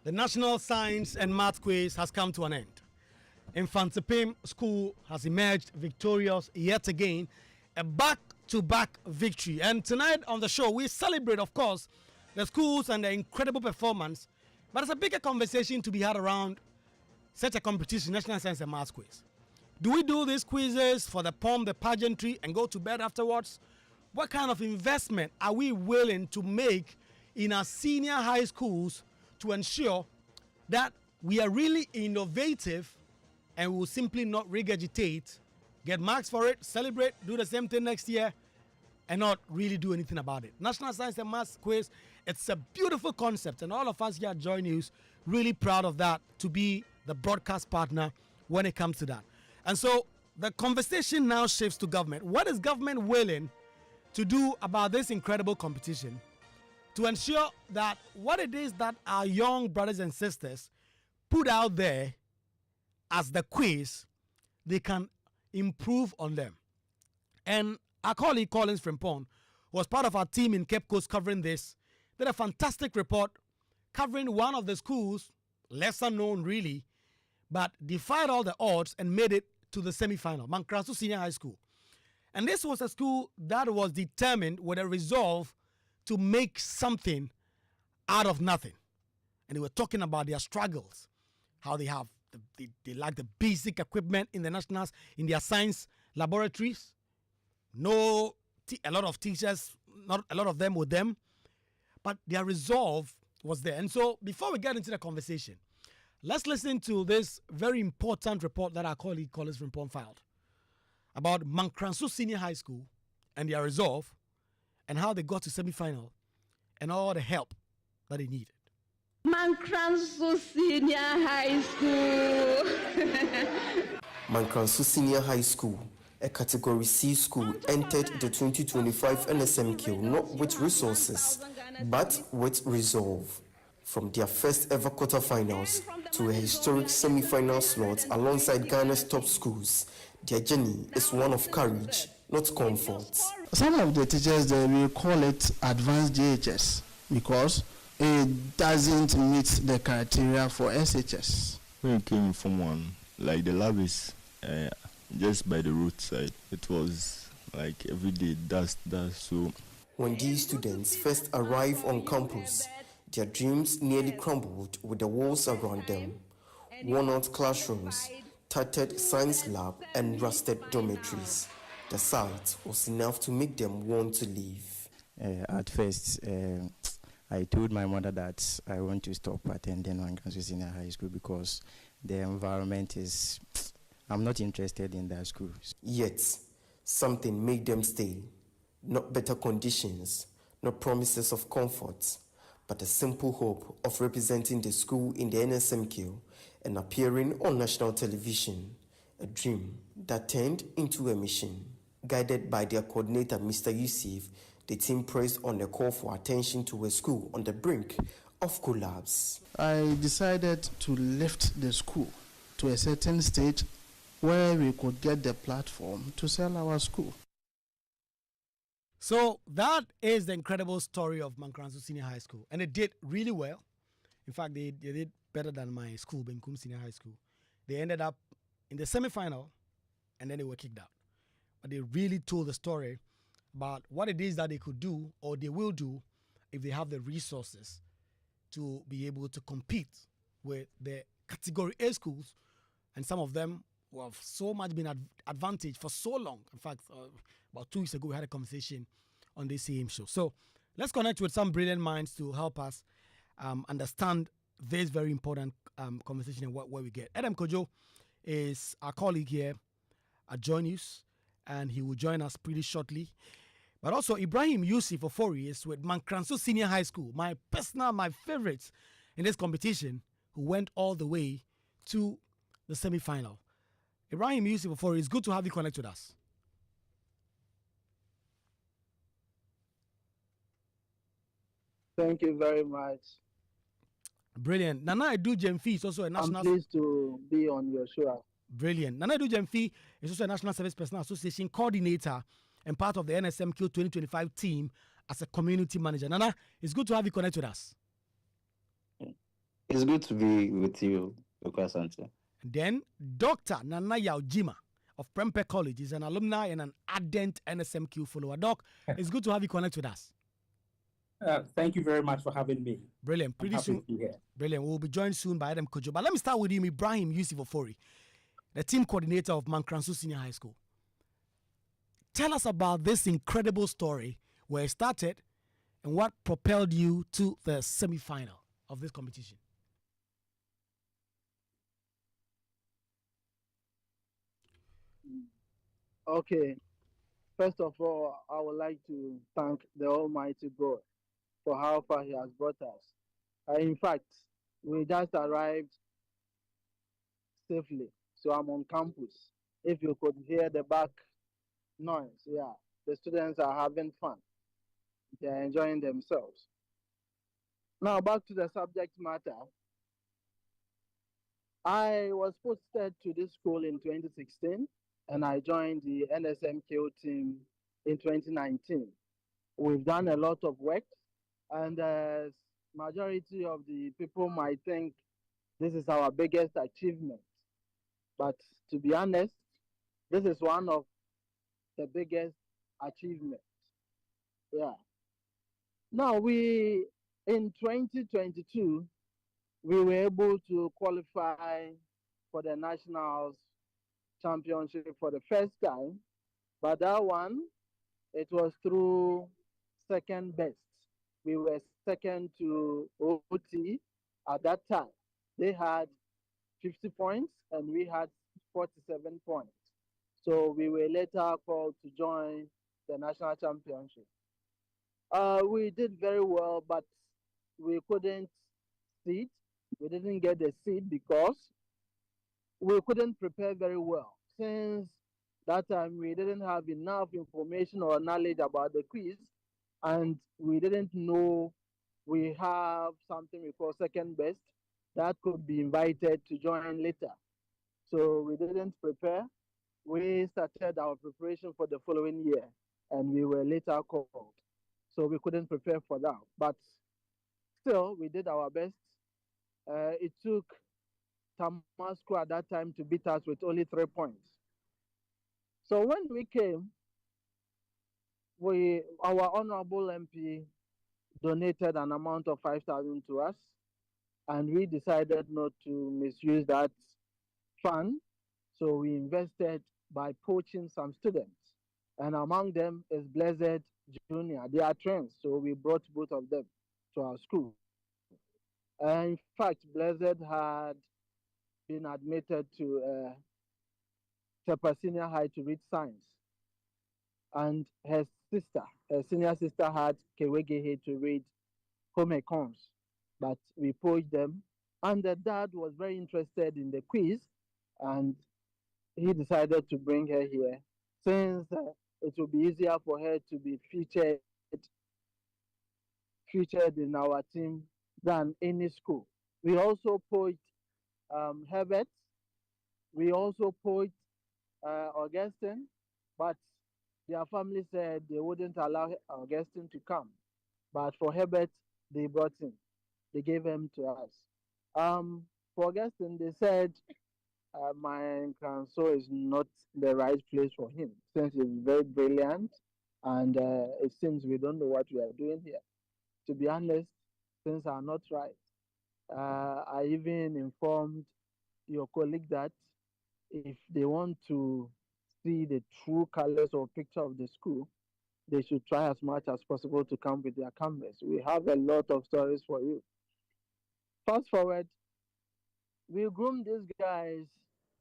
The National Science and Math Quiz has come to an end. Infantipim School has emerged victorious yet again, a back-to-back victory. And tonight on the show, we celebrate, of course, the schools and their incredible performance. But there's a bigger conversation to be had around such a competition, National Science and Math Quiz. Do we do these quizzes for the pomp, the pageantry, and go to bed afterwards? What kind of investment are we willing to make in our senior high schools to ensure that we are really innovative and will simply not regurgitate, get marks for it, celebrate, do the same thing next year, and not really do anything about it? National Science and Maths Quiz, it's a beautiful concept, and all of us here at Joy News really proud of that, to be the broadcast partner when it comes to that. And so the conversation now shifts to government. What is government willing to do about this incredible competition to ensure that what it is that our young brothers and sisters put out there as the quiz, they can improve on them? And our colleague Collins Frimpong was part of our team in Cape Coast covering this, did a fantastic report covering one of the schools, lesser known really, but defied all the odds and made it to the semi-final, Mankrasu Senior High School. And this was a school that was determined with a resolve to make something out of nothing. And they were talking about their struggles, how they have, they lack the basic equipment in the nationals, in their science laboratories. A lot of teachers, not a lot of them with them, but their resolve was there. And so before we get into the conversation, let's listen to this very important report that our colleague Collins Frimpong filed about Mankrasu Senior High School and their resolve and how they got to semi-final and all the help that they needed. Mankrasu Senior High School. Mankrasu Senior High School, a Category C school, entered the 2025 NSMQ not with resources, but with resolve. From their first ever quarterfinals to a historic semi-final slot alongside Ghana's top schools, their journey is one of courage, not comfort. Some of the teachers, they will call it advanced JHS because it doesn't meet the criteria for SHS. When it came from one, like the lab is just by the roadside. It was like every day dust. So when these students first arrive on campus, their dreams nearly crumbled with the walls around them. Worn-out classrooms, tattered science lab, and rusted dormitories. The sight was enough to make them want to leave. At first, I told my mother that I want to stop attending Mankrasu Senior High School because the environment is... I'm not interested in that school. Yet, something made them stay. Not better conditions, not promises of comfort, but a simple hope of representing the school in the NSMQ and appearing on national television, a dream that turned into a mission. Guided by their coordinator, Mr. Yusuf, the team pressed on a call for attention to a school on the brink of collapse. I decided to lift the school to a certain stage where we could get the platform to sell our school. So that is the incredible story of Mankrasu Senior High School. And it did really well. In fact, they did better than my school, Benkum Senior High School. They ended up in the semi-final and then they were kicked out. But they really told the story about what it is that they could do or they will do if they have the resources to be able to compete with the Category A schools. And some of them have so much been advantaged for so long. In fact, about 2 weeks ago, we had a conversation on this same show. So let's connect with some brilliant minds to help us understand this very important conversation and where we get. Adam Kojo is our colleague here at Joy News, and he will join us pretty shortly. But also, Ibrahim Yusuf Ofori is with Mankrasu Senior High School, my favorite in this competition, who went all the way to the semi-final. Ibrahim Yusuf Ofori, it's good to have you connect with us. Thank you very much. Brilliant. Nana Edu Jemfi is also a national... I'm pleased to be on your show. Brilliant. Nana Edu Jemfi is also a National Service Personnel Association coordinator and part of the NSMQ 2025 team as a community manager. Nana, it's good to have you connect with us. It's good to be with you, Kwaku Asante. Then Dr. Nana Yaujima of Prempeh College is an alumni and an ardent NSMQ follower. Doc, it's good to have you connect with us. Thank you very much for having me. Brilliant. Pretty soon. To be here. Brilliant. We'll be joined soon by Adam Kojo. But let me start with you, Ibrahim Yusuf Ofori, the team coordinator of Mankransu Senior High School. Tell us about this incredible story, where it started and what propelled you to the semi-final of this competition. Okay. First of all, I would like to thank the Almighty God for how far He has brought us. In fact, we just arrived safely, so I'm on campus. If you could hear the back noise, yeah, the students are having fun. They are enjoying themselves. Now, back to the subject matter. I was posted to this school in 2016, and I joined the NSMQ team in 2019. We've done a lot of work, and majority of the people might think this is our biggest achievement. But to be honest, this is one of the biggest achievements. Yeah. Now, in 2022, we were able to qualify for the Nationals Championship for the first time. But that one, it was through second best. We were second to OT at that time. They had 50 points and we had 47 points. So we were later called to join the national championship. We did very well, but we couldn't seed. We didn't get the seed because we couldn't prepare very well. Since that time, we didn't have enough information or knowledge about the quiz, and we didn't know we have something we call second best that could be invited to join later. So we didn't prepare. We started our preparation for the following year, and we were later called. So we couldn't prepare for that. But still, we did our best. It took Tamasco at that time to beat us with only 3 points. So when we came, our honorable MP donated an amount of 5,000 to us, and we decided not to misuse that fund. So we invested by poaching some students, and among them is Blessed Junior. They are twins, so we brought both of them to our school. In fact, Blessed had been admitted to Tepa Senior High to read science, and her senior sister, had Kewegehe to read home econs, but we poached them. And the dad was very interested in the quiz, and he decided to bring her here since it will be easier for her to be featured in our team than any school. We also poached Herbert. We also poached Augustine, but their family said they wouldn't allow Augustine to come. But for Herbert, they brought him. They gave him to us. For Augustine, they said my council is not the right place for him since he's very brilliant, and it seems we don't know what we are doing here. To be honest, things are not right. I even informed your colleague that if they want to see the true colors or picture of the school, they should try as much as possible to come with their cameras. We have a lot of stories for you. Fast forward, we groomed these guys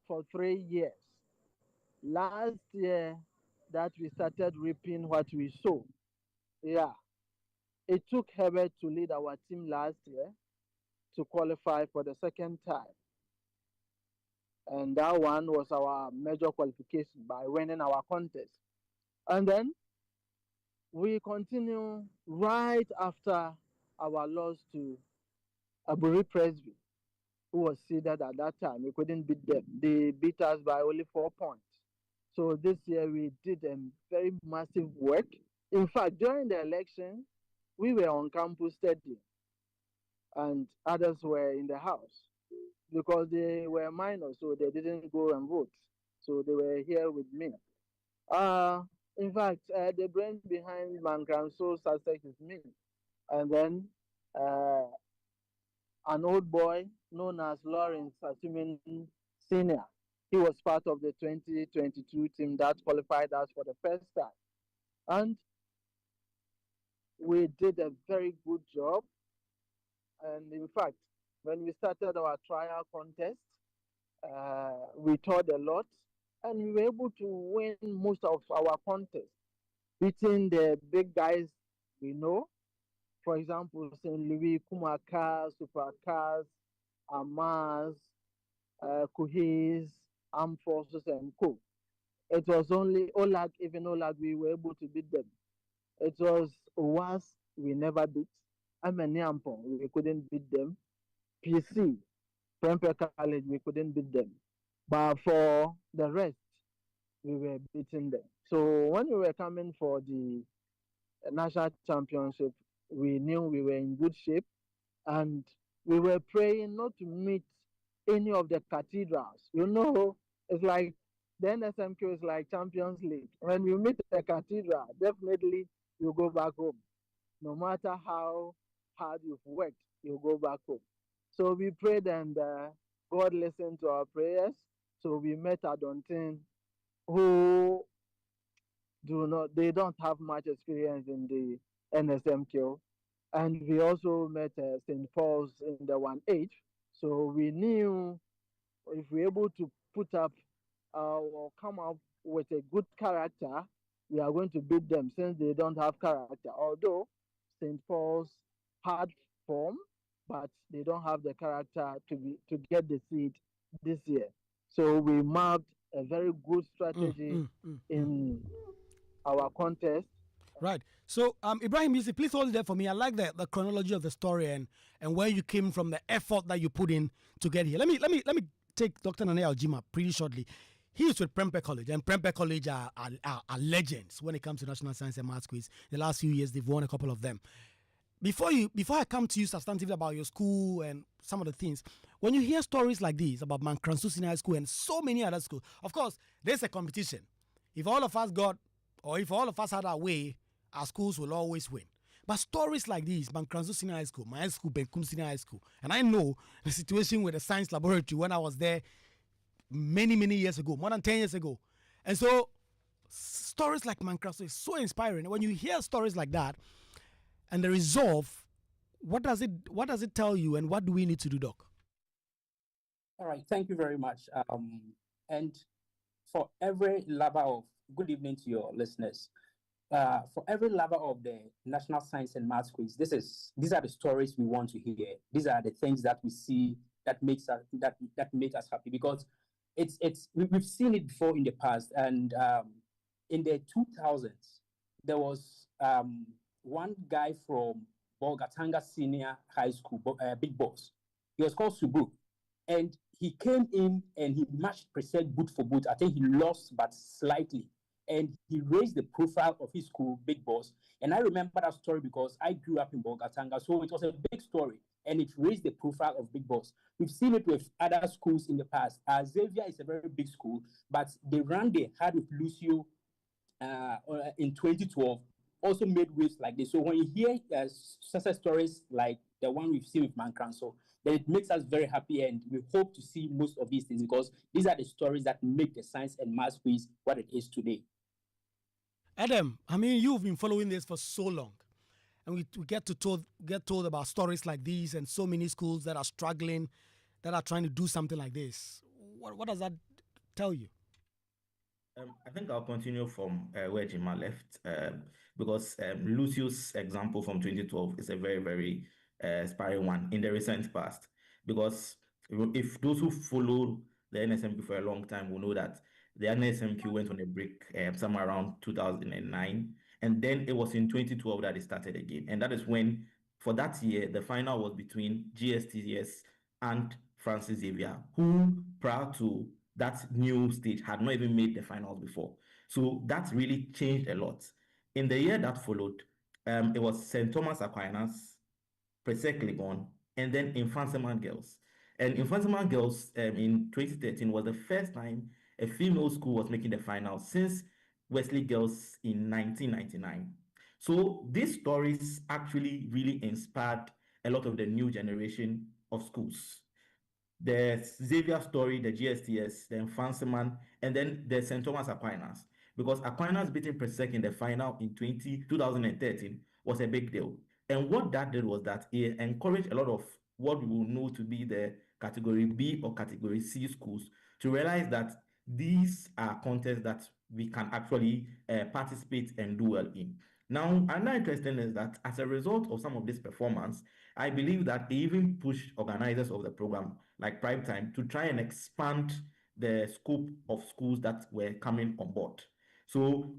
for 3 years. Last year, that we started reaping what we sow. Yeah. It took Herbert to lead our team last year to qualify for the second time. And that one was our major qualification by winning our contest. And then we continue right after our loss to Aburi Presby, who was seeded at that time. We couldn't beat them. They beat us by only 4 points. So this year we did a very massive work. In fact, during the election, we were on campus studying. and others were in the house because they were minors, so they didn't go and vote. So they were here with me. Uh, in fact, the brain behind Mankranso success is me. And then uh, an old boy known as Lawrence Asumin Sr. He was part of the 2022 team that qualified us for the first time. And we did a very good job. And in fact, when we started our trial contest, we taught a lot and we were able to win most of our contests, beating the big guys we know. For example, St. Louis, Kumaka, Supercars, Amas, Kuhis, Armed Forces, and Co. It was only Olag, even Olag, we were able to beat them. It was OWAS we never beat. Ameniampong, we couldn't beat them. PC, Prempeh College, we couldn't beat them. But for the rest, we were beating them. So when we were coming for the national championship, we knew we were in good shape and we were praying not to meet any of the cathedrals. You know, it's like the NSMQ is like Champions League. When you meet a cathedral, definitely you go back home. No matter how hard you've worked, you go back home. So we prayed and God listened to our prayers. So we met Adontin, who they don't have much experience in the NSMQ. And we also met St. Paul's in the 1H. So we knew if we're able to put up or come up with a good character, we are going to beat them since they don't have character. Although St. Paul's had form, but they don't have the character to get the seed this year. So we mapped a very good strategy in our contest. Right. So, Ibrahim Yusuf, please hold it there for me. I like the chronology of the story and where you came from, the effort that you put in to get here. Let me take Dr. Nane Aljima pretty shortly. He is with Prempeh College, and Prempeh College are legends when it comes to National Science and Maths quiz. The last few years, they've won a couple of them. Before I come to you substantively about your school and some of the things, when you hear stories like these about Mankransu Senior High School and so many other schools, of course, there's a competition. If all of us had our way, our schools will always win. But stories like these, Mankransu Senior High School, my high school, Benkum Senior High School, and I know the situation with the science laboratory when I was there many, many years ago, more than 10 years ago. And so stories like Mankransu is so inspiring. When you hear stories like that and the resolve, what does it tell you and what do we need to do, Doc? All right, thank you very much. And for every lover of, good evening to your listeners. For every lover of the National Science and Maths quiz, these are the stories we want to hear. These are the things that we see that make us happy, because we've seen it before in the past. And in the 2000s, there was one guy from Bolgatanga Senior High School, Big Boss. He was called Subu, and he came in and he matched percent boot for boot. I think he lost, but slightly. And he raised the profile of his school, Big Boss. And I remember that story because I grew up in Bolgatanga, so it was a big story, and it raised the profile of Big Boss. We've seen it with other schools in the past. Xavier is a very big school, but they ran the hard with Lucio in 2012, also made waves like this. So when you hear success stories like the one we've seen with Mankranso, then it makes us very happy, and we hope to see most of these things because these are the stories that make the science and maths quiz what it is today. Adam, I mean, you've been following this for so long, and we get told about stories like these and so many schools that are struggling, that are trying to do something like this. What does that tell you? I think I'll continue from where Jima left because Lucio's example from 2012 is a very, very inspiring one in the recent past. Because if those who follow the NSMQ for a long time will know that the NSMQ went on a break somewhere around 2009. And then it was in 2012 that it started again. And that is when, for that year, the final was between GSTS and Francis Xavier, who prior to that new stage had not even made the finals before. So that really changed a lot. In the year that followed, it was St. Thomas Aquinas, Presec Legon, and then Infantsman Girls. And Infantsman Girls in 2013 was the first time a female school was making the final since Wesley Girls in 1999. So these stories actually really inspired a lot of the new generation of schools. The Xavier story, the GSTS, the Infantsman, and then the St. Thomas Aquinas. Because Aquinas beating Presec in the final in 2013 was a big deal. And what that did was that it encouraged a lot of what we will know to be the category B or category C schools to realize that these are contests that we can actually participate and do well in. Now, another interesting is that as a result of some of this performance, I believe that they even pushed organizers of the program, like Prime Time, to try and expand the scope of schools that were coming on board. So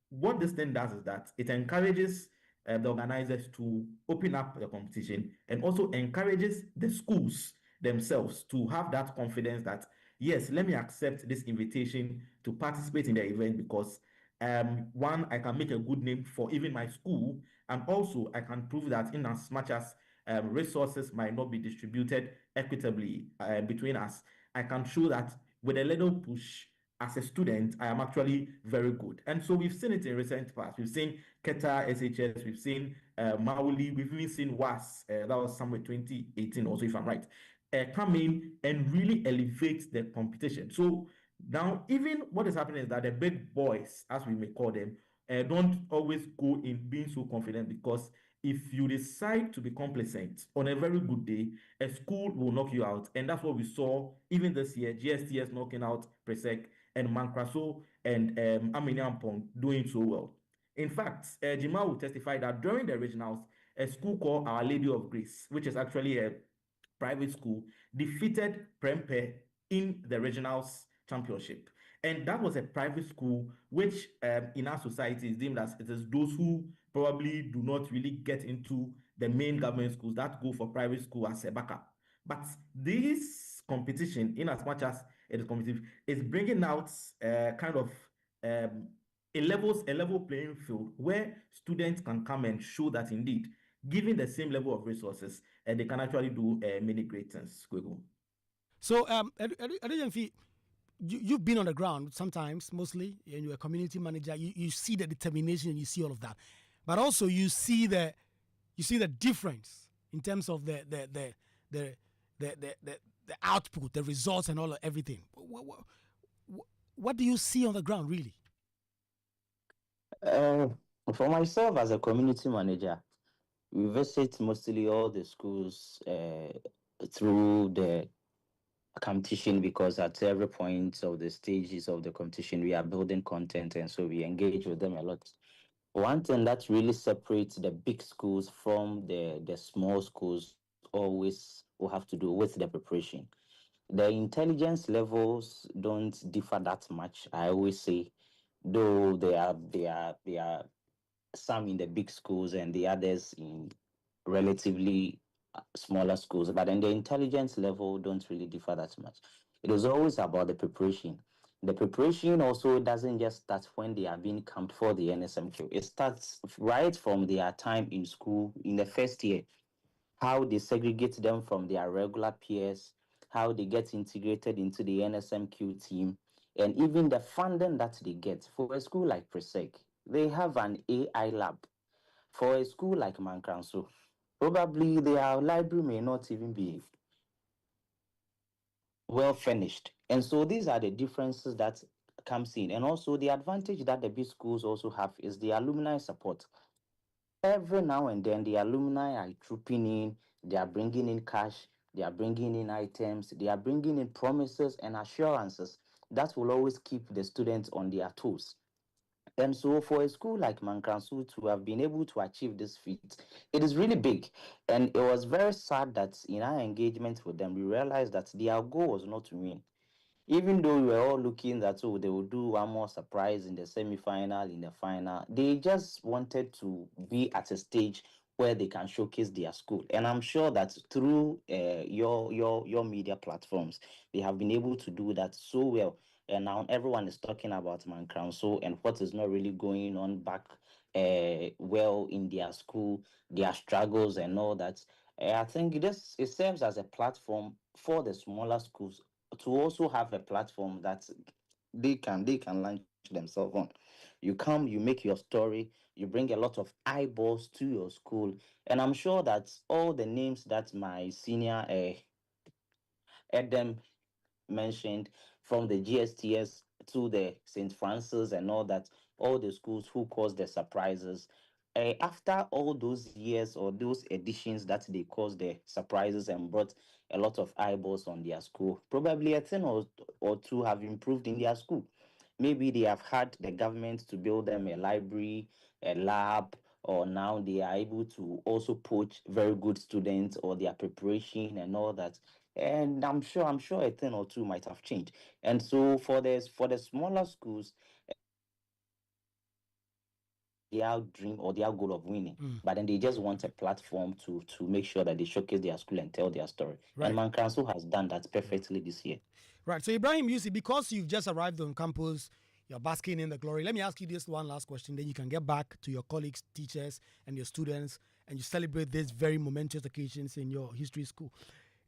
what this thing does is that it encourages the organizers to open up the competition and also encourages the schools themselves to have that confidence that, yes, let me accept this invitation to participate in the event because one, I can make a good name for even my school, and also I can prove that in as much as resources might not be distributed equitably between us, I can show that with a little push as a student, I am actually very good. And so we've seen it in recent past. We've seen Keta SHS, we've seen Mauli, we've even seen WAS, that was somewhere 2018 also, if I'm right, come in and really elevate the competition. So now, even what is happening is that the big boys, as we may call them, don't always go in being so confident because if you decide to be complacent on a very good day, a school will knock you out. And that's what we saw even this year, GSTS knocking out Presec and Mankraso and Aminyampong doing so well. In fact, Jima will testify that during the regionals, a school called Our Lady of Grace, which is actually a private school, defeated Prempe in the regionals championship. And that was a private school, which in our society is deemed as it is those who probably do not really get into the main government schools that go for private school as a backup. But this competition, in as much as it is competitive, is bringing out kind of a level playing field where students can come and show that indeed, given the same level of resources, they can actually do many great things. So, Adeyemfi, you've been on the ground sometimes, mostly, and you're a community manager. You see the determination and you see all of that, but also you see the difference in terms of the output, the results, and all of everything. What do you see on the ground, really? For myself as a community manager, we visit mostly all the schools through the competition because at every point of the stages of the competition, we are building content and so we engage with them a lot. One thing that really separates the big schools from the small schools always will have to do with the preparation. The intelligence levels don't differ that much, I always say, though there are some in the big schools and the others in relatively smaller schools, but then the intelligence level don't really differ that much. It is always about the preparation. The preparation also doesn't just start when they are being camped for the NSMQ. It starts right from their time in school in the first year, how they segregate them from their regular peers, how they get integrated into the NSMQ team, and even the funding that they get. For a school like Presec, they have an AI lab. For a school like Mankranso, probably their library may not even be well furnished. And so these are the differences that comes in. And also the advantage that the big schools also have is the alumni support. Every now and then the alumni are trooping in, they are bringing in cash, they are bringing in items, they are bringing in promises and assurances that will always keep the students on their toes. And so, for a school like Mankransu to have been able to achieve this feat, it is really big. And it was very sad that in our engagement with them, we realized that their goal was not to win. Even though we were all looking that, oh, they will do one more surprise in the semi-final, in the final, they just wanted to be at a stage where they can showcase their school. And I'm sure that through your media platforms, they have been able to do that so well. And now everyone is talking about Man Council and what is not really going on back well in their school, their struggles and all that. I think this it serves as a platform for the smaller schools to also have a platform that they can launch themselves on. You come, you make your story, you bring a lot of eyeballs to your school, and I'm sure that all the names that my senior Adam mentioned, from the GSTS to the St. Francis and all the schools who caused the surprises. After all those years or those editions that they caused the surprises and brought a lot of eyeballs on their school, probably a thing or two have improved in their school. Maybe they have had the government to build them a library, a lab, or now they are able to also poach very good students or their preparation and all that. And I'm sure a thing or two might have changed. And so for the smaller schools, their dream or their goal of winning, but then they just want a platform to make sure that they showcase their school and tell their story. And Right. Mancranso has done that perfectly this year. Right. So, Ibrahim, you see, because you've just arrived on campus, you're basking in the glory. Let me ask you this one last question. Then you can get back to your colleagues, teachers, and your students, and you celebrate these very momentous occasions in your history school.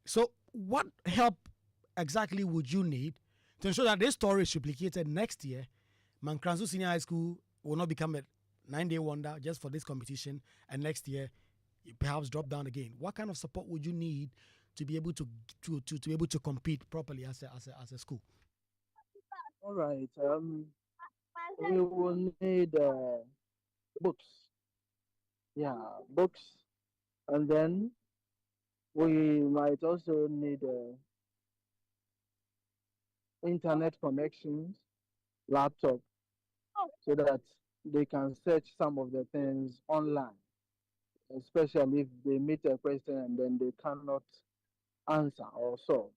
So, what help exactly would you need to ensure that this story is replicated next year? Mancranso Senior High School will not become a 9-day wonder just for this competition, and next year you perhaps drop down again. What kind of support would you need to be able to be able to compete properly as a school? All right. We will need books. Yeah, books, and then we might also need internet connections, laptop, so that they can search some of the things online, especially if they meet a question and then they cannot answer or solve.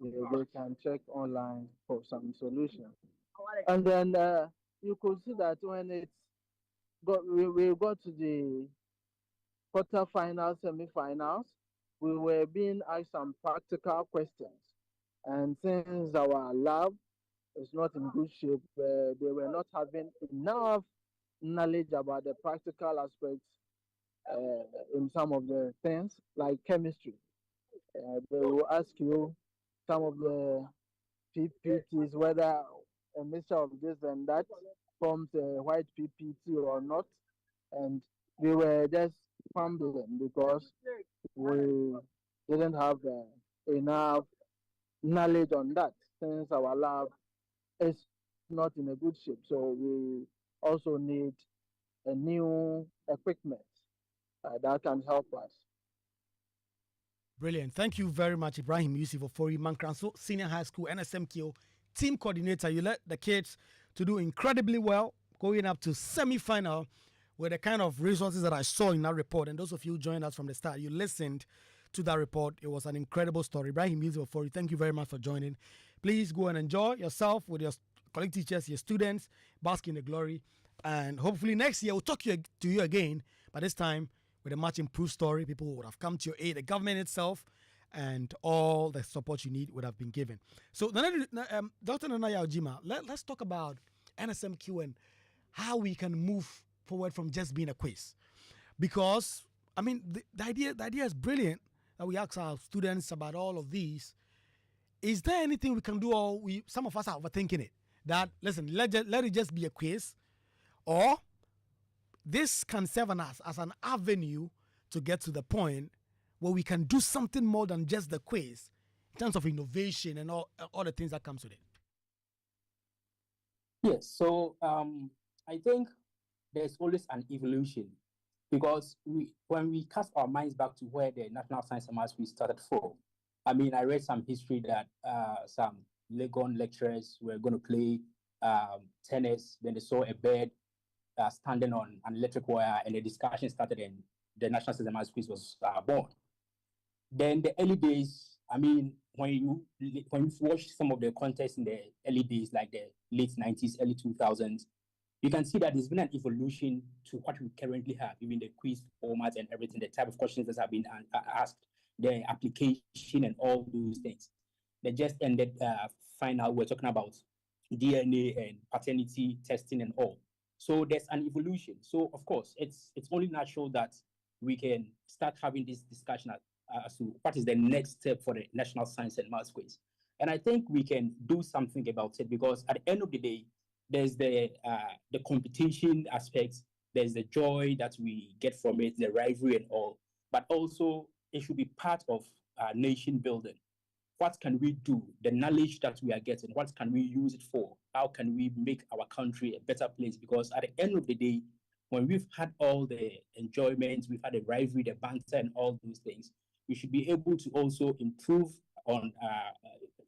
They can check online for some solution. And then you could see that when we got to the quarterfinals, semifinals, we were being asked some practical questions. And since our lab is not in good shape, they were not having enough knowledge about the practical aspects in some of the things, like chemistry. They will ask you some of the PPTs, whether a mixture of this and that forms a white PPT or not. And we were just fumbling because we didn't have enough knowledge on that, since our lab is not in a good shape. So we also need a new equipment that can help us. Brilliant. Thank you very much, Ibrahim Yusuf Ofori, Mancranso Senior High School, NSMQ team coordinator. You led the kids to do incredibly well, going up to semi-final with the kind of resources that I saw in that report. And those of you who joined us from the start, you listened to that report. It was an incredible story. Ibrahim Yusuf Ofori, thank you very much for joining. Please go and enjoy yourself with your colleague teachers, your students, bask in the glory. And hopefully next year we'll talk to you again, but this time with a much improved story. People would have come to your aid, the government itself, and all the support you need would have been given. So, Dr. Nanaya Ojima, let's talk about NSMQ and how we can move forward from just being a quiz. Because, I mean, the idea is brilliant that we ask our students about all of these. Is there anything we can do, or some of us are overthinking it? That, listen, let it just be a quiz, or this can serve us as an avenue to get to the point where we can do something more than just the quiz in terms of innovation and all the things that comes with it. Yes, so I think there's always an evolution, because when we cast our minds back to where the National Science and Maths we started from, I mean, I read some history that some Legon lecturers were going to play tennis, then they saw a bird standing on an electric wire, and the discussion started, and the National Science and Maths quiz was born. Then the early days, I mean, when you watch some of the contests in the early days, like the late 90s, early 2000s, you can see that there's been an evolution to what we currently have, even the quiz format and everything, the type of questions that have been asked, the application and all those things. They just ended final, we're talking about DNA and paternity testing and all. So there's an evolution. So of course, it's only natural that we can start having this discussion as to what is the next step for the National Science and Maths Quiz. And I think we can do something about it, because at the end of the day, there's the competition aspects, there's the joy that we get from it, the rivalry and all, but also it should be part of nation building. What can we do? The knowledge that we are getting, what can we use it for? How can we make our country a better place? Because at the end of the day, when we've had all the enjoyment, we've had the rivalry, the banter, and all those things, we should be able to also improve on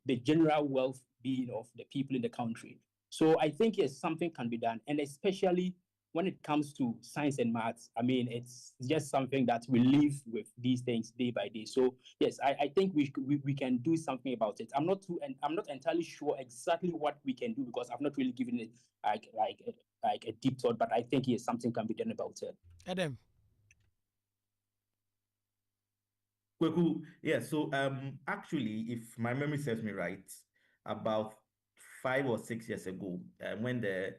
the general well-being of the people in the country. So I think yes, something can be done, and especially when it comes to science and maths, I mean, it's just something that we live with these things day by day. So yes, I think we can do something about it. I'm not entirely sure exactly what we can do, because I've not really given it like a deep thought. But I think yes, something can be done about it. Adam. Kwaku, yeah. So actually, if my memory serves me right, about 5 or 6 years ago, when the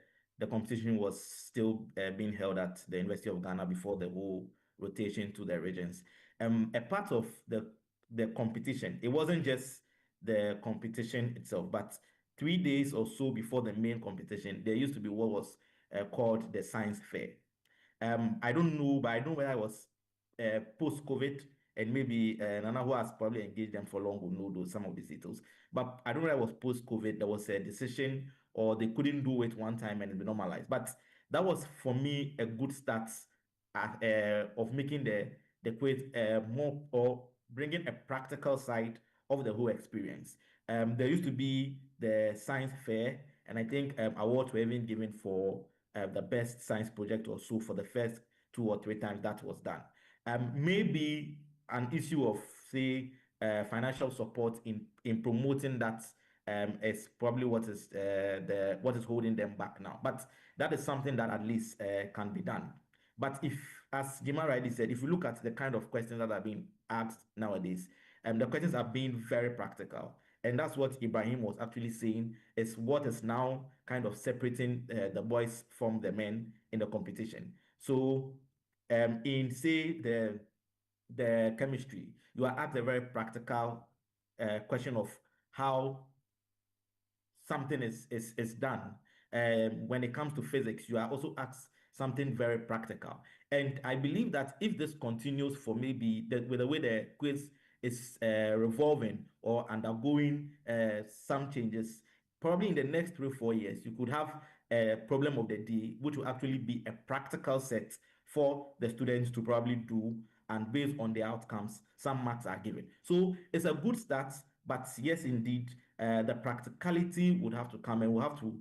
competition was still being held at the University of Ghana before the whole rotation to the regions, a part of the competition, it wasn't just the competition itself, but 3 days or so before the main competition, there used to be what was called the science fair. I don't know, but I know whether I was post-COVID, and maybe Nana, who has probably engaged them for long, will know some of these details. But I don't know whether it was post-COVID, there was a decision, or they couldn't do it one time and it be normalized. But that was, for me, a good start of making the quiz more, or bringing a practical side of the whole experience. There used to be the science fair, and I think awards were even given for the best science project or so for the first 2 or 3 times that was done. Maybe an issue of, say, financial support in promoting that is probably what is holding them back now. But that is something that at least can be done. But if, as Jima rightly said, if you look at the kind of questions that are being asked nowadays, the questions are being very practical. And that's what Ibrahim was actually saying, is what is now kind of separating the boys from the men in the competition. So in, say, the chemistry, you are asked a very practical question of how something is done. When it comes to physics, you are also asked something very practical. And I believe that if this continues for maybe with the way the quiz is revolving or undergoing some changes, probably in the next 3 or 4 years, you could have a problem of the day, which will actually be a practical set for the students to probably do, and based on the outcomes, some marks are given. So it's a good start, but yes, indeed, the practicality would have to come, and we'll have to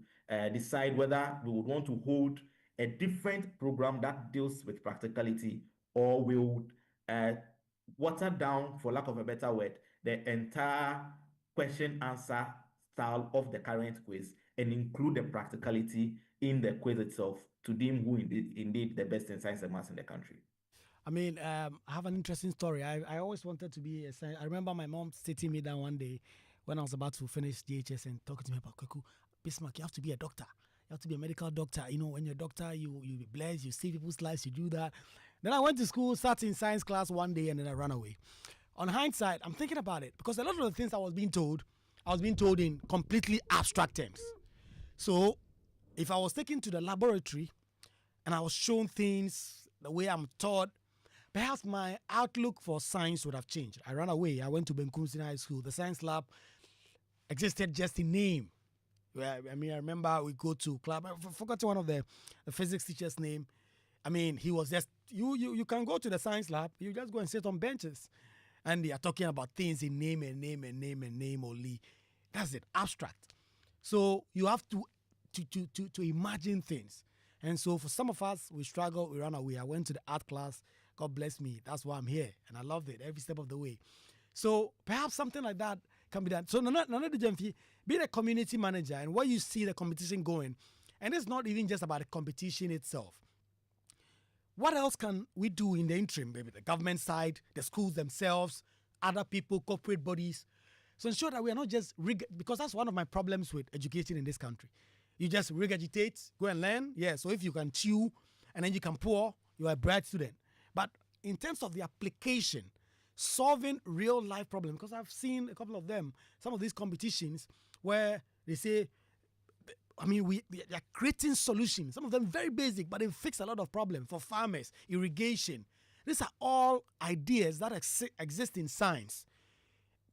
decide whether we would want to hold a different program that deals with practicality, or we would water down, for lack of a better word, the entire question answer style of the current quiz and include the practicality in the quiz itself to deem who indeed the best in science and maths in the country. I mean, I have an interesting story. I always wanted to be a science. I remember my mom sitting me down one day when I was about to finish DHS and talking to me about, Kwaku, Bismarck, you have to be a doctor. You have to be a medical doctor. You know, when you're a doctor, you be blessed, you save people's lives, you do that. Then I went to school, sat in science class one day, and then I ran away. On hindsight, I'm thinking about it, because a lot of the things I was being told in completely abstract terms. So if I was taken to the laboratory and I was shown things the way I'm taught, perhaps my outlook for science would have changed. I ran away. I went to Benkumsina High School. The science lab existed just in name. I mean, I remember we go to club. I forgot one of the physics teacher's name. I mean, he was just, you can go to the science lab. You just go and sit on benches. And they are talking about things in name and name and name and name only. That's it, abstract. So you have to imagine things. And so for some of us, we struggle, we run away. I went to the art class. God bless me. That's why I'm here. And I loved it every step of the way. So perhaps something like that can be done. So Nana Dujemfi, being a community manager and where you see the competition going, and it's not even just about the competition itself. What else can we do in the interim? Maybe the government side, the schools themselves, other people, corporate bodies, so ensure that we are not just because that's one of my problems with education in this country. You just regurgitate, go and learn. Yeah, so if you can chew and then you can pour, you are a bright student. But in terms of the application, solving real life problems, because I've seen a couple of them, some of these competitions where they say, I mean, we are creating solutions, some of them very basic, but they fix a lot of problems for farmers, irrigation. These are all ideas that exist in science,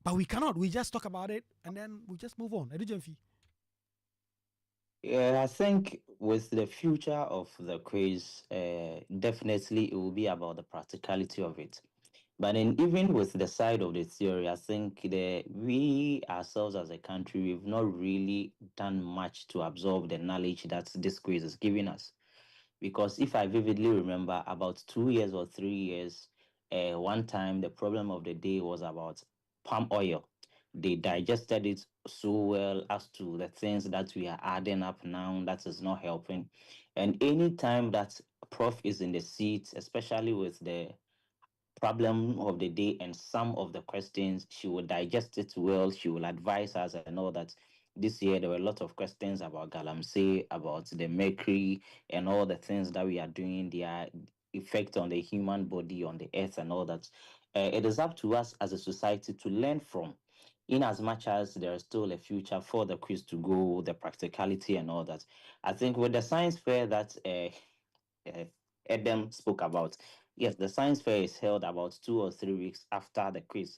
but we cannot. We just talk about it and then we just move on. Yeah, I think with the future of the quiz, definitely it will be about the practicality of it. But then even with the side of the theory, I think we ourselves as a country, we've not really done much to absorb the knowledge that this quiz is giving us. Because if I vividly remember, about 2 years or 3 years, one time the problem of the day was about palm oil. They digested it so well as to the things that we are adding up now that is not helping. And anytime that prof is in the seat, especially with the problem of the day and some of the questions, she will digest it well. She will advise us and all that. This year, there were a lot of questions about galamsey, about the mercury, and all the things that we are doing, their effect on the human body, on the earth, and all that. It is up to us as a society to learn from, in as much as there is still a future for the quiz to go, the practicality, and all that. I think with the science fair that Edem spoke about. Yes, the science fair is held about 2 or 3 weeks after the quiz,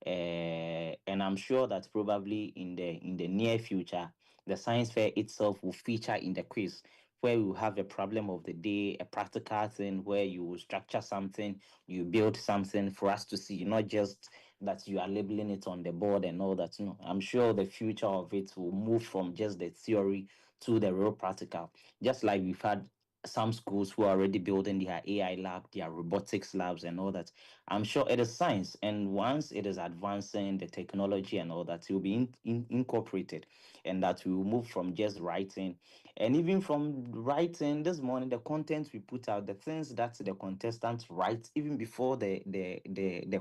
and I'm sure that probably in the near future, the science fair itself will feature in the quiz, where we will have a problem of the day, a practical thing where you will structure something, you build something for us to see, not just that you are labeling it on the board and all that. No, I'm sure the future of it will move from just the theory to the real practical. Just like we've had some schools who are already building their AI lab, their robotics labs, and all that. I'm sure it is science, and once it is advancing, the technology and all that, it will be incorporated, and that we will move from just writing, and even from writing this morning, the content we put out, the things that the contestants write, even before the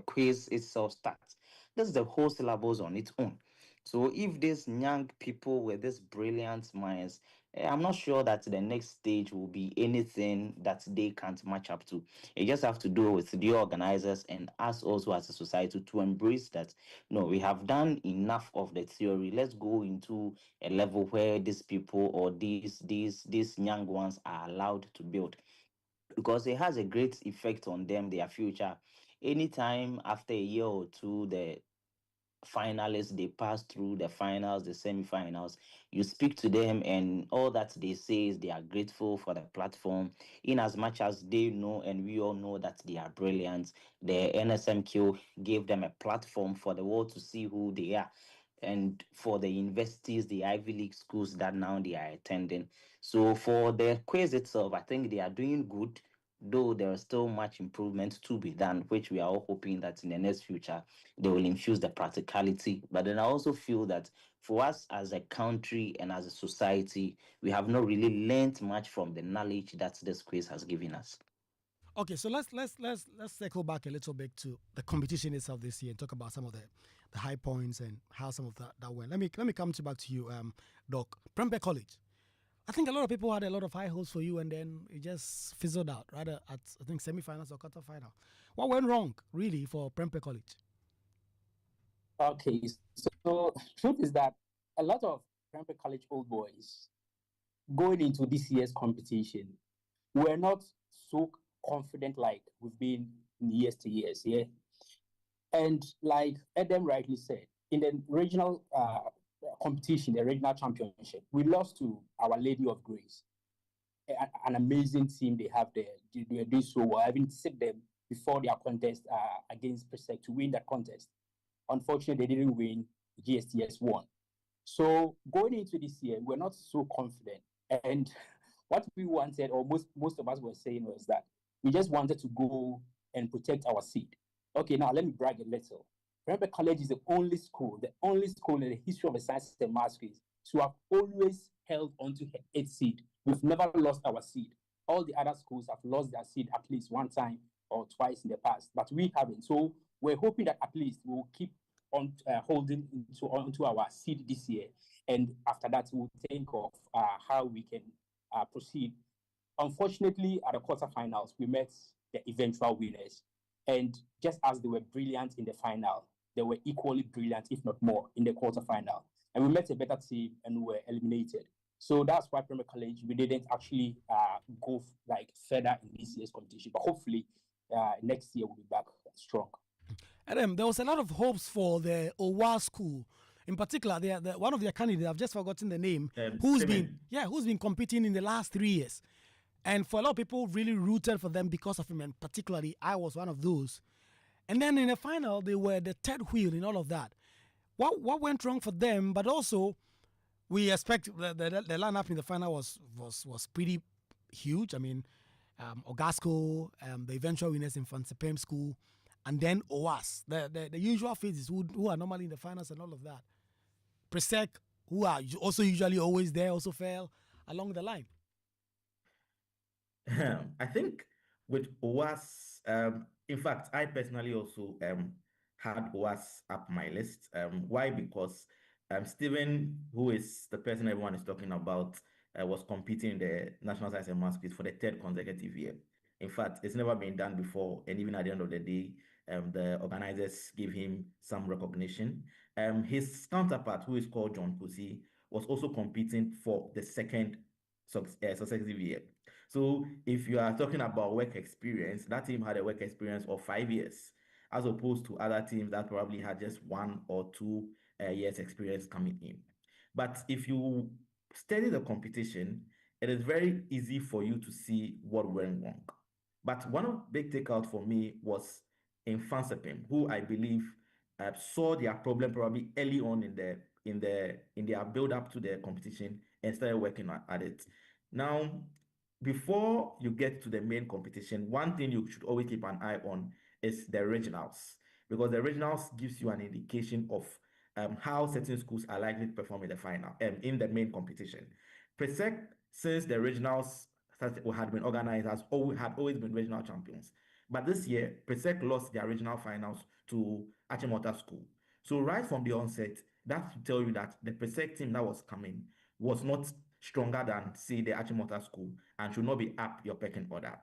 quiz itself starts. This is the whole syllabus on its own. So if these young people with these brilliant minds, I'm not sure that the next stage will be anything that they can't match up to. You just have to do with the organizers and us also as a society to embrace that. No, we have done enough of the theory. Let's go into a level where these people or these young ones are allowed to build, because it has a great effect on them, their future. Anytime after a year or two, the finalists, they pass through the finals, the semifinals, you speak to them and all that they say is they are grateful for the platform, in as much as they know and we all know that they are brilliant. The NSMQ gave them a platform for the world to see who they are, and for the universities, the Ivy League schools that now they are attending. So for the quiz itself, I think they are doing good, though there is still much improvement to be done, which we are all hoping that in the next future they will infuse the practicality. But then I also feel that for us as a country and as a society, we have not really learned much from the knowledge that this quiz has given us. Okay, so let's circle back a little bit to the competition itself this year and talk about some of the high points and how some of that went. Let me come back to you, Doc. Prempeh College. I think a lot of people had a lot of high hopes for you, and then it just fizzled out, rather at I think semifinals or quarterfinal. What went wrong, really, for Prempeh College? Okay, so truth is that a lot of Prempeh College old boys going into this year's competition were not so confident like we've been in years to years, yeah. And like Adam rightly said, in the regional competition, the regional championship, we lost to Our Lady of Grace, an amazing team they have there. They were doing so well. I even sit them before their contest against Presec to win that contest. Unfortunately, they didn't win. GSTS won. So going into this year, we're not so confident. And what we wanted, or most of us were saying, was that we just wanted to go and protect our seed. Okay, now let me brag a little. Prempeh College is the only school in the history of the sciences and maths quiz to have always held onto its seed. We've never lost our seed. All the other schools have lost their seed at least one time or twice in the past, but we haven't. So we're hoping that at least we'll keep on holding onto our seed this year, and after that we'll think of how we can proceed. Unfortunately, at the quarterfinals, we met the eventual winners, And just as they were brilliant in the final, they were equally brilliant, if not more, in the quarterfinal. And we met a better team and we were eliminated. So that's why Premier College, we didn't actually go further in this year's competition. But hopefully next year we'll be back strong. Adam, there was a lot of hopes for the Owa school. In particular, one of their candidates, I've just forgotten the name, who's been competing in the last 3 years. And for a lot of people, really rooted for them because of him, and particularly I was one of those. And then in the final, they were the third wheel in all of that. What went wrong for them? But also, we expect the lineup in the final was pretty huge. I mean, Ogasco, the eventual winners in Fansipem School, and then OAS, the usual faces who are normally in the finals and all of that. Presec, who are also usually always there, also fell along the line. I think with OAS, in fact, I personally also had OAS up my list. Why? Because Stephen, who is the person everyone is talking about, was competing in the National Science and Maths quiz for the third consecutive year. In fact, it's never been done before, and even at the end of the day, the organizers give him some recognition. His counterpart, who is called John Pussy, was also competing for the second successive year. So if you are talking about work experience, that team had a work experience of 5 years, as opposed to other teams that probably had just 1 or 2 years experience coming in. But if you study the competition, it is very easy for you to see what went wrong. But one of the big takeout for me was in Fansipem, who I believe saw their problem probably early on in their build up to the competition and started working at it. Now, before you get to the main competition, one thing you should always keep an eye on is the regionals, because the regionals gives you an indication of how certain schools are likely to perform in the final, in the main competition. Presec, since the regionals had been organized, had always been regional champions. But this year, Presec lost their regional finals to Achimota School. So right from the onset, that should tell you that the Presec team that was coming was not stronger than, say, the Achimota School and should not be up your pecking order.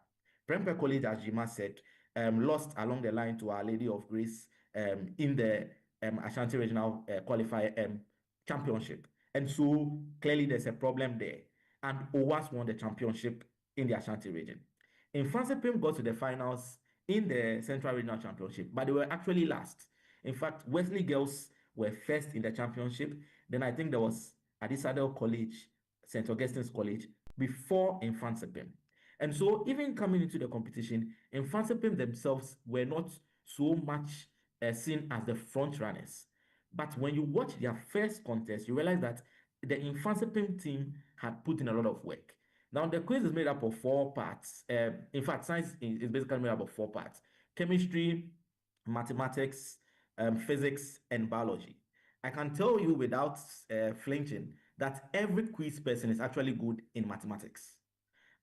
Prempeh College, as Jima said, lost along the line to Our Lady of Grace in the Ashanti Regional Qualifier Championship. And so clearly there's a problem there. And OWAS won the championship in the Ashanti region. In Fansipem got to the finals in the Central Regional Championship, but they were actually last. In fact, Wesley Girls were first in the championship. Then I think there was Adisadel College, St. Augustine's College, before in Fansipem. And so even coming into the competition, in Fansipem themselves were not so much seen as the front runners. But when you watch their first contest, you realize that the Infansipem team had put in a lot of work. Now, the quiz is made up of 4 parts. In fact, science is basically made up of 4 parts: chemistry, mathematics, physics, and biology. I can tell you without flinching that every quiz person is actually good in mathematics.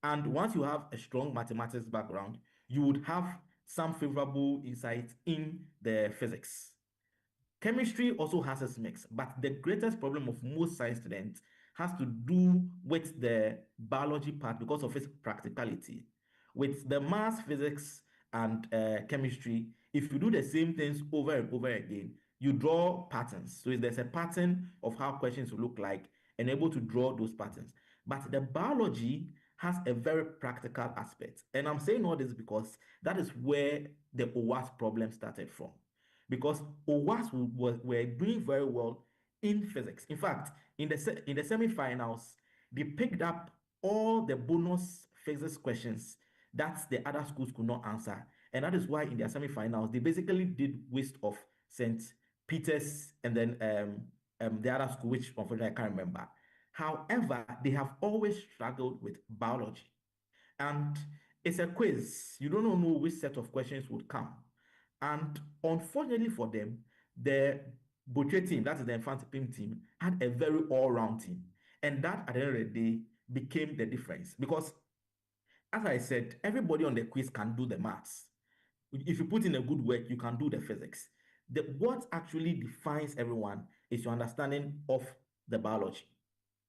And once you have a strong mathematics background, you would have some favorable insight in the physics. Chemistry also has its mix, but the greatest problem of most science students has to do with the biology part because of its practicality. With the math, physics, and chemistry, if you do the same things over and over again, you draw patterns. So there's a pattern of how questions will look like and able to draw those patterns. But the biology has a very practical aspect. And I'm saying all this because that is where the OWAS problem started from. Because OWAS were doing very well in physics. In fact, in the semi-finals, they picked up all the bonus physics questions that the other schools could not answer. And that is why in their semi-finals, they basically did waste of St. Peter's and then the other school, which unfortunately I can't remember. However, they have always struggled with biology. And it's a quiz. You don't know which set of questions would come. And unfortunately for them, the Butcher team, that is the Infanti team, had a very all-round team. And that, at the end of the day, became the difference. Because, as I said, everybody on the quiz can do the maths. If you put in a good work, you can do the physics. What actually defines everyone is your understanding of the biology.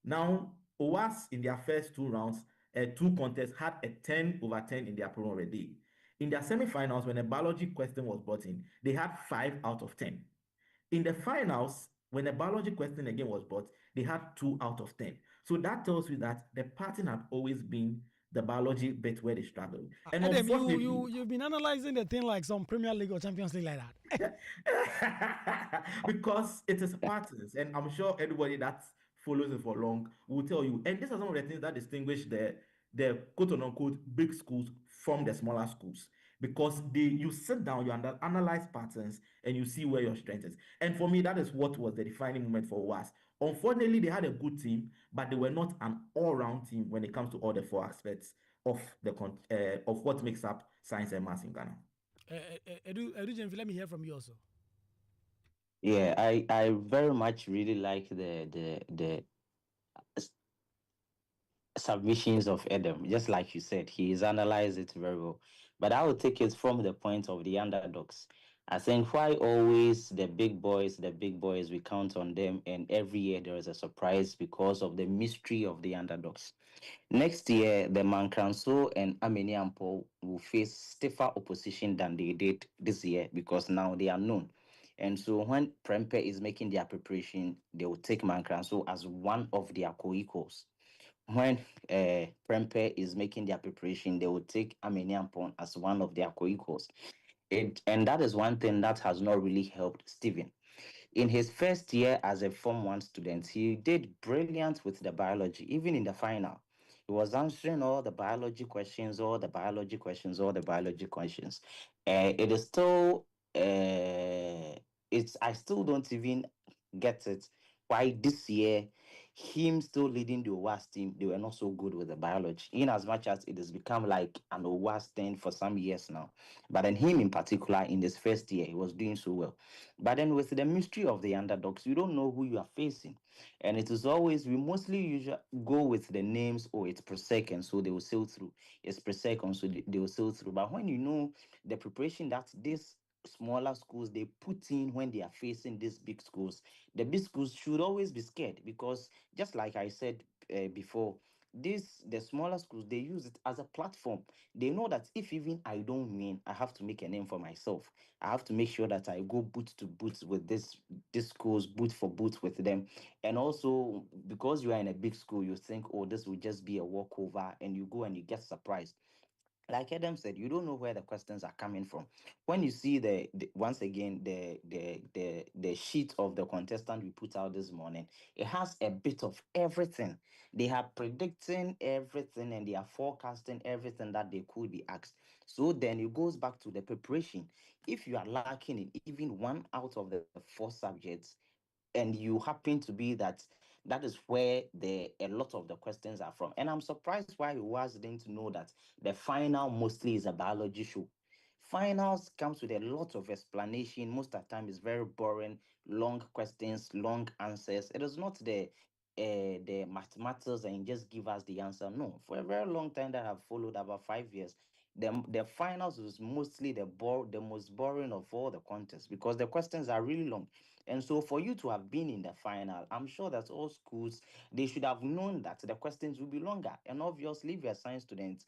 Now, OWAS in their first 2 rounds, 2 contests, had a 10/10 in their program already. In their semi-finals, when a biology question was brought in, they had 5 out of 10. In the finals, when a biology question again was brought, they had 2 out of 10. So that tells you that the pattern had always been the biology bit where they struggled. And Adam, unfortunately, you've been analyzing the thing like some Premier League or Champions League like that. because it is patterns, and I'm sure everybody that follows it for long will tell you. And these are some of the things that distinguish the quote unquote big schools from the smaller schools, because you sit down, you analyze patterns, and you see where your strength is. And for me, that is what was the defining moment for us. Unfortunately, they had a good team, but they were not an all-round team when it comes to all the 4 aspects of of what makes up science and maths in Ghana. Edu, let me hear from you also. Yeah, I very much really like the submissions of Adam. Just like you said, he's analyzed it very well. But I would take it from the point of the underdogs. I think why always the big boys, we count on them, and every year there is a surprise because of the mystery of the underdogs. Next year, the Mankranso and Ameniampo will face stiffer opposition than they did this year because now they are known. And so when Prempe is making their preparation, they will take Mankranso as one of their co-equals. When Prempe is making their preparation, they will take Ameniampon as one of their co-equals. And that is one thing that has not really helped Stephen. In his first year as a Form 1 student, he did brilliant with the biology, even in the final. He was answering all the biology questions, all the biology questions, all the biology questions. It is still, I still don't even get it why this year, him still leading the OWAS team, they were not so good with the biology, in as much as it has become like an OWAS thing for some years now. But then him in particular, in this first year, he was doing so well. But then with the mystery of the underdogs, you don't know who you are facing. And it is always, we mostly usually go with the names, or it's per second, so they will sail through. It's per second, so they will sail through. But when you know the preparation that this smaller schools they put in when they are facing these big schools, the big schools should always be scared, because just like I said before, the smaller schools, they use it as a platform. They know that if even I don't win, I have to make a name for myself. I have to make sure that I go boot to boot with this schools, boot for boot with them. And also, because you are in a big school, you think, oh, this will just be a walkover, and you go and you get surprised. Like Adam said, you don't know where the questions are coming from. When you see the once again the sheet of the contestant we put out this morning, it has a bit of everything. They are predicting everything, and they are forecasting everything that they could be asked. So then it goes back to the preparation. If you are lacking in even one out of the 4 subjects, and you happen to be that is where a lot of the questions are from. And I'm surprised why you didn't know that the final mostly is a biology show. Finals comes with a lot of explanation. Most of the time it's very boring, long questions, long answers. It is not the mathematics and just give us the answer. No, for a very long time that I've followed, about 5 years, the finals is mostly the most boring of all the contests, because the questions are really long. And so for you to have been in the final, I'm sure that all schools, they should have known that the questions will be longer. And obviously, if you're a science student,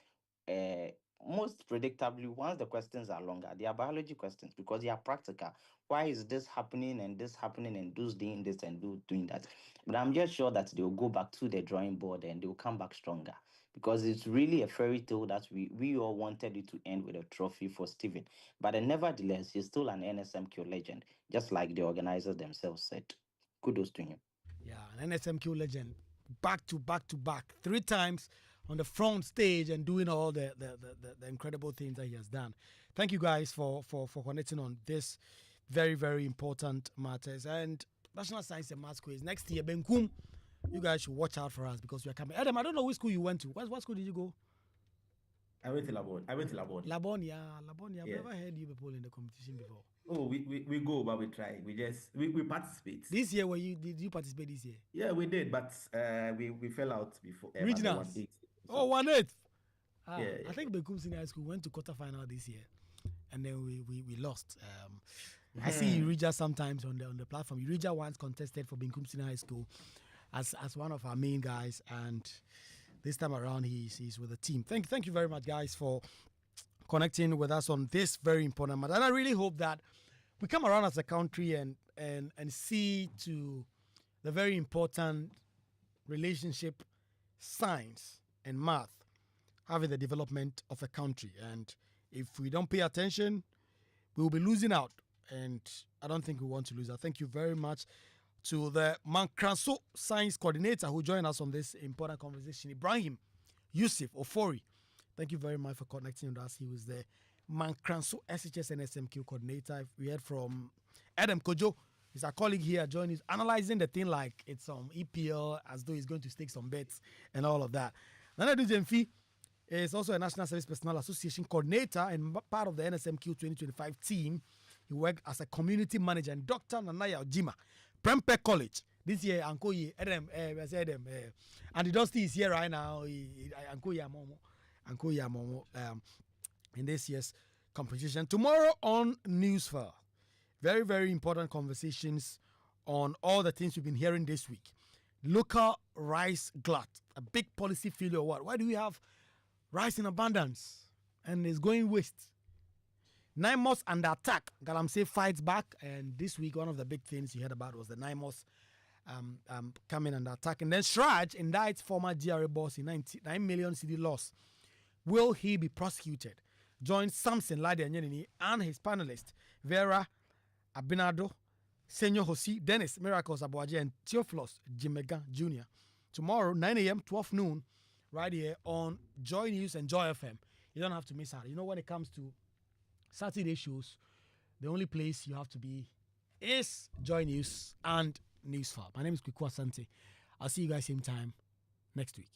uh, most predictably, once the questions are longer, they are biology questions, because they are practical. Why is this happening and this happening, and those doing this and doing that? But I'm just sure that they'll go back to the drawing board and they'll come back stronger, because it's really a fairy tale that we all wanted it to end with a trophy for Stephen. But nevertheless, he's still an NSMQ legend, just like the organizers themselves said. Kudos to him. Yeah, an NSMQ legend, back to back to back, 3 times on the front stage and doing all the incredible things that he has done. Thank you guys for connecting on this very, very important matters. And National Science and Maths Quiz next year, Benkum, you guys should watch out for us, because we are coming. Adam, I don't know which school you went to. What school did you go? I went to Labon. Labonia. I've Yeah. never heard you people in the competition before. Oh, we go, but we try. We participate. This year, did you participate this year? Yeah, we did, but we fell out before. Regionals. So. 1-8. Yeah. I think Bekum Senior High School went to quarterfinal this year, and then we lost. I see Eurija sometimes on the platform. Eurija once contested for Bekum Senior High School as one of our main guys, and this time around he's with the team. Thank you very much, guys, for connecting with us on this very important matter. And I really hope that we come around as a country and see to the very important relationship science and math having the development of a country. And if we don't pay attention, we will be losing out. And I don't think we want to lose out. Thank you very much to the Mankranso Science Coordinator who joined us on this important conversation, Ibrahim Yusuf Ofori. Thank you very much for connecting with us. He was the Mankranso SHS NSMQ Coordinator. We heard from Adam Kojo. He's a colleague here joining us, analyzing the thing like it's EPL as though he's going to stake some bets and all of that. Nana Dujemfi is also a National Service Personnel Association coordinator and part of the NSMQ 2025 team. He worked as a community manager. And Dr. Nanaya Ojima, Prempeh College. This year, Uncle Adam, and the Dusty is here right now. Uncle Yamomo, in this year's competition. Tomorrow on Newsfile, very, very important conversations on all the things we've been hearing this week. Local rice glut, a big policy failure. Why do we have rice in abundance and it's going waste? 9 months under attack. Galamsey fights back, and this week one of the big things you heard about was the 9 months coming under attack. And then Shraj indicts former GRA boss in 9 million CD loss. Will he be prosecuted? Join Samson Lade Anyenini and his panelists Vera Abinado, Senyo Hosi, Dennis Miracles Abuaje, and Theophilus Jimega Jr. Tomorrow, 9 a.m., 12 noon, right here on Joy News and Joy FM. You don't have to miss out. You know, when it comes to Saturday shows, the only place you have to be is Joy News and Newsfile. My name is Kwaku Asante. I'll see you guys same time next week.